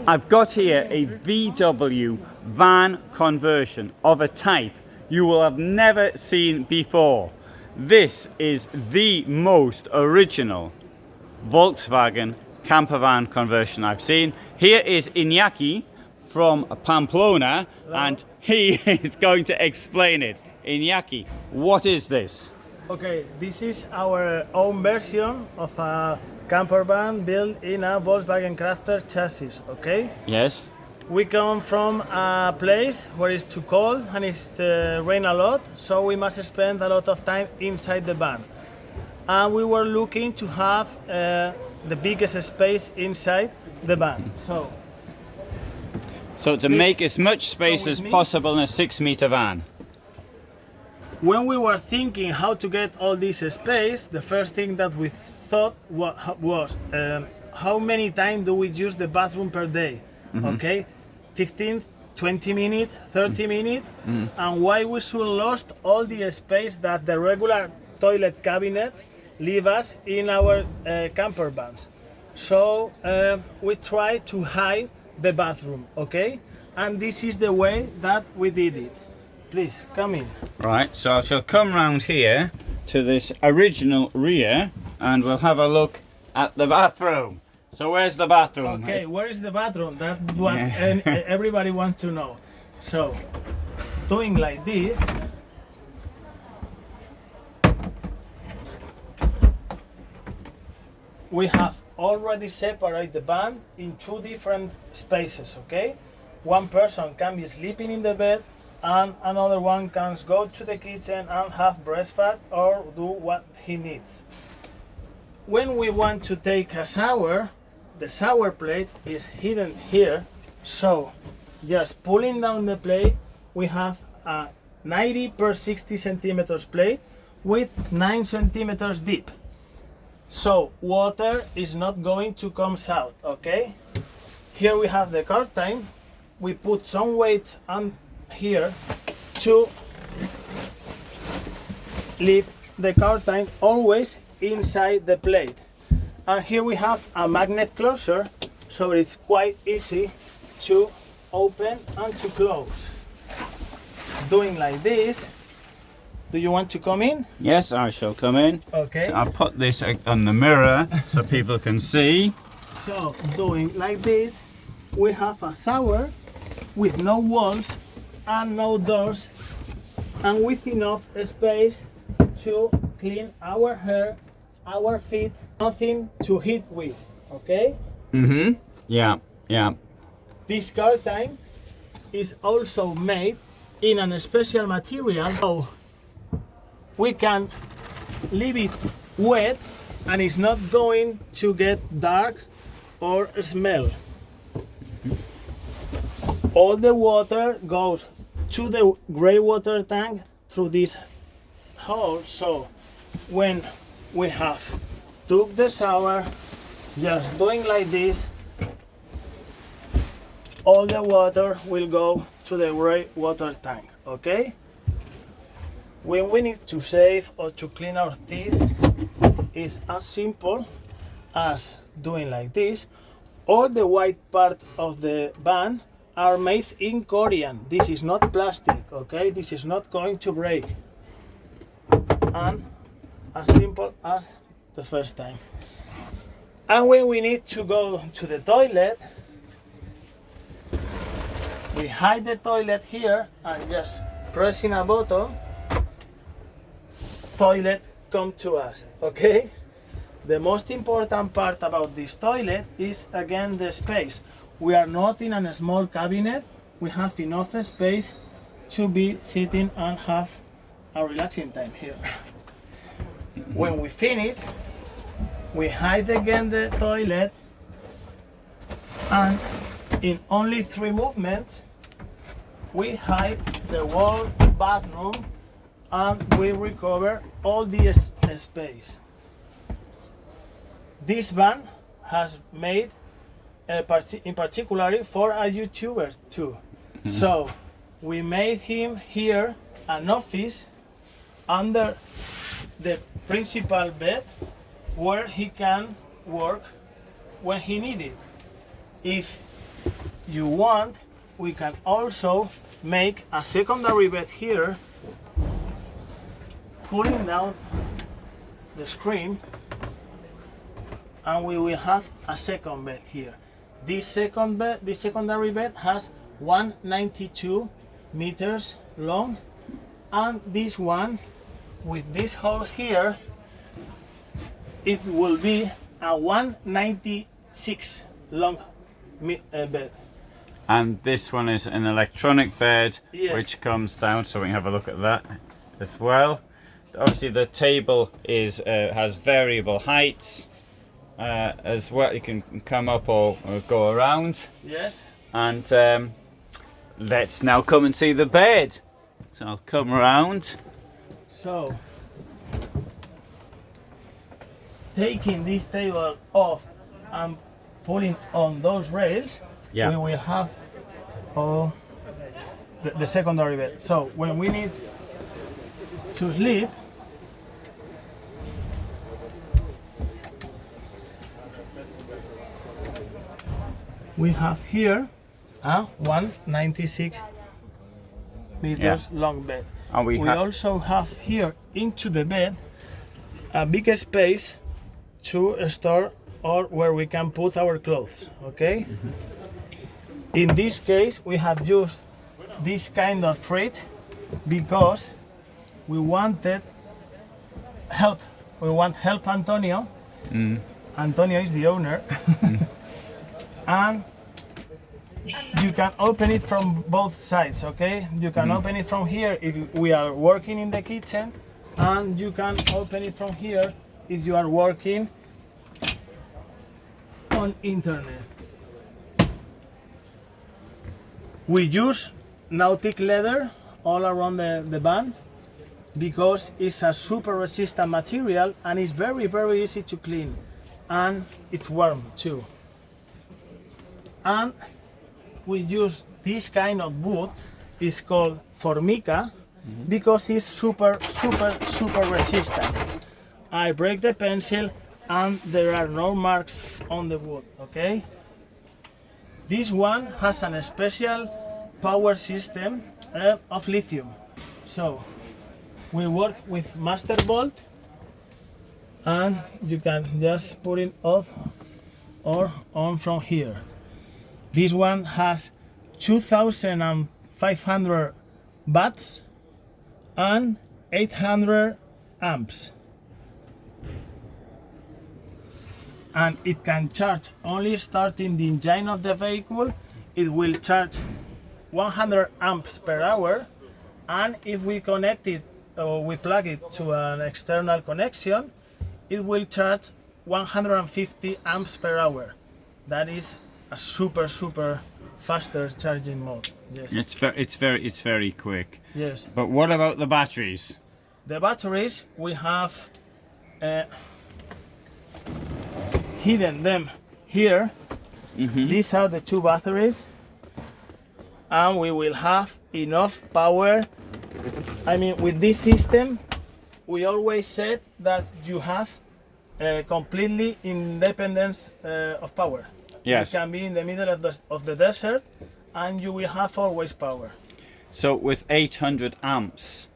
I've got here a VW van conversion of a type you will have never seen before. This is the most original Volkswagen campervan conversion I've seen. Here is Iñaki from Pamplona. Hello. And he is going to explain it. Iñaki, what is this? Okay, this is our own version of a campervan built in a Volkswagen Crafter chassis, okay? Yes. We come from a place where it's too cold and it's rain a lot, so we must spend a lot of time inside the van. And we were looking to have the biggest space inside the van. So to make as much space as possible in a 6-meter van. When we were thinking how to get all this space, the first thing that we thought was how many times do we use the bathroom per day? Okay, 15, 20 minutes, 30 minutes, and why we should lost all the space that the regular toilet cabinet leave us in our camper vans. So we try to hide the bathroom, okay? And this is the way that we did it. Please, come in. Right, so I shall come round here to this original rear and we'll have a look at the bathroom. So where's the bathroom? Okay, where is the bathroom? That's what everybody wants to know. So, doing like this, we have already separated the van in 2 different spaces, okay? One person can be sleeping in the bed and another one can go to the kitchen and have breakfast or do what he needs. When we want to take a shower, the shower plate is hidden here, so just pulling down the plate, we have a 90 per 60 centimeters plate with 9 centimeters deep. So water is not going to come out, okay? Here we have the curtain. We put some weight on here to leave the curtain always inside the plate. And here we have a magnet closure, so it's quite easy to open and to close. Doing like this. Do you want to come in? Yes, I shall come in. Okay. So I'll put this on the mirror so people can see. So, doing like this, we have a shower with no walls and no doors and with enough space to clean our hair, our feet, nothing to hit with, okay? Yeah, yeah. This curtain is also made in a special material, so we can leave it wet and it's not going to get dark or smell. All the water goes to the grey water tank through this hole, so when we have took the shower, just doing like this, all the water will go to the grey water tank, okay? When we need to shave or to clean our teeth, it's as simple as doing like this. All the white part of the van are made in Korean. This is not plastic, okay? This is not going to break. And as simple as the first time. And when we need to go to the toilet, we hide the toilet here and just pressing a button, toilet come to us, okay? The most important part about this toilet is again the space. We are not in a small cabinet, we have enough space to be sitting and have a relaxing time here. When we finish, we hide again the toilet and in only 3 movements we hide the whole bathroom and we recover all the space. This van has made in particular for a YouTuber too. So we made him here an office under the principal bed where he can work when he needed. If you want, we can also make a secondary bed here, pulling down the screen, and we will have a second bed here. This secondary bed has 192 meters long, and this one with this holes here, it will be a 196 long bed. And this one is an electronic bed, Yes. which comes down, so we can have a look at that as well. Obviously the table is has variable heights as well. You can come up or go around. Yes. And let's now come and see the bed. So I'll come around. So, taking this table off and putting on those rails, Yeah. we will have the secondary bed. So when we need to sleep, we have here a 196 meters long bed. And we We also have here into the bed a big space to store or where we can put our clothes, okay? In this case, we have used this kind of freight because we wanted help. We want help Antonio. Antonio is the owner. And you can open it from both sides, okay? You can open it from here if we are working in the kitchen, and you can open it from here if you are working on internet. We use nautic leather all around the van because it's a super resistant material and it's very easy to clean, and it's warm too. And we use this kind of wood. It's called formica because it's super resistant. I break the pencil and there are no marks on the wood, okay? This one has a special power system of lithium. So we work with master bolt, and you can just put it off or on from here. This one has 2,500 watts and 800 amps. And it can charge only starting the engine of the vehicle. It will charge 100 amps per hour, and if we connect it or we plug it to an external connection, it will charge 150 amps per hour. That is a super faster charging mode. Yes. It's very quick. Yes. But what about the batteries? The batteries, we have hidden them here. These are the two batteries, and we will have enough power. I mean, with this system, we always said that you have completely independence of power. Yes. You can be in the middle of the desert, and you will have always power. So with 800 amps,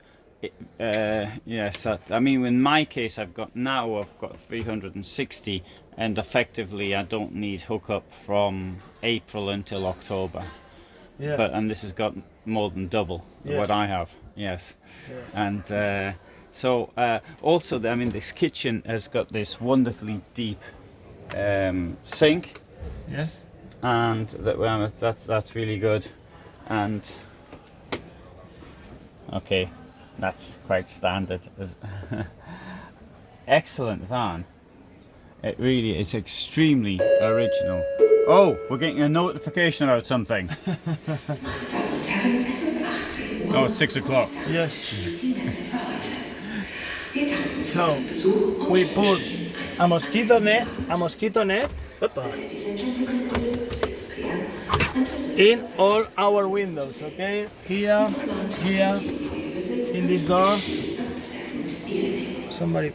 yes, I mean, in my case, I've got 360, and effectively I don't need hookup from April until October. Yeah. And this has got more than double Yes. what I have. Yes. Yes. And also, I mean, this kitchen has got this wonderfully deep sink, Yes. and that's really good. And okay, that's quite standard. Excellent van. It really is extremely original. Oh, we're getting a notification about something. Oh, it's 6 o'clock. Yes. So we put a mosquito net in all our windows, okay? Here, in this door. Somebody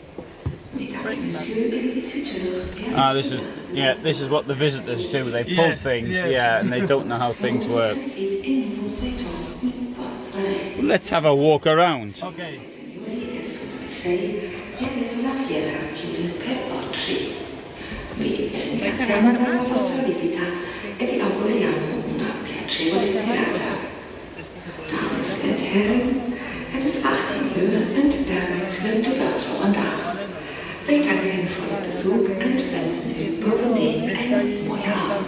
This is what the visitors do. They pull Yes, things, yes. yeah, and they don't know how things work. Let's have a walk around. Okay. Dames en heren, het is 18 uur en daarmee sluit de beurs voor vandaag. Wij danken voor het bezoek en wensen u bovendien een mooie avond.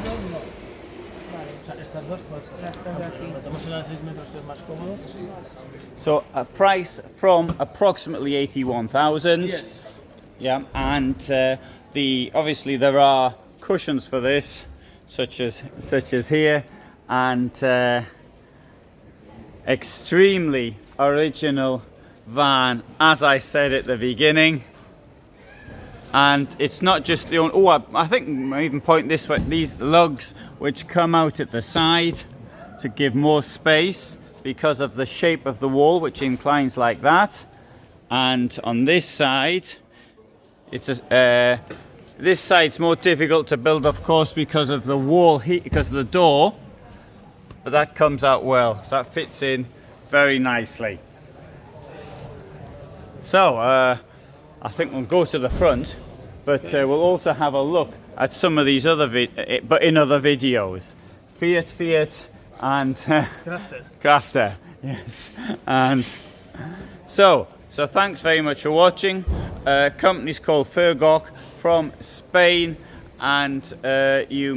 So a price from approximately 81,000. Yes. Yeah, and obviously there are cushions for this, such as here, and extremely original van, as I said at the beginning. And it's not just the only. I think I even point this way. These lugs which come out at the side to give more space because of the shape of the wall, which inclines like that. And on this side, this side's more difficult to build, of course, because of the wall because of the door. But that comes out well, so that fits in very nicely. So I think we'll go to the front, but we'll also have a look at some of these other but in other videos. Fiat, and Crafter, yes. And so thanks very much for watching. Company's called FurgoK from Spain, and you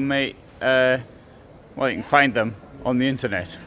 can find them on the internet.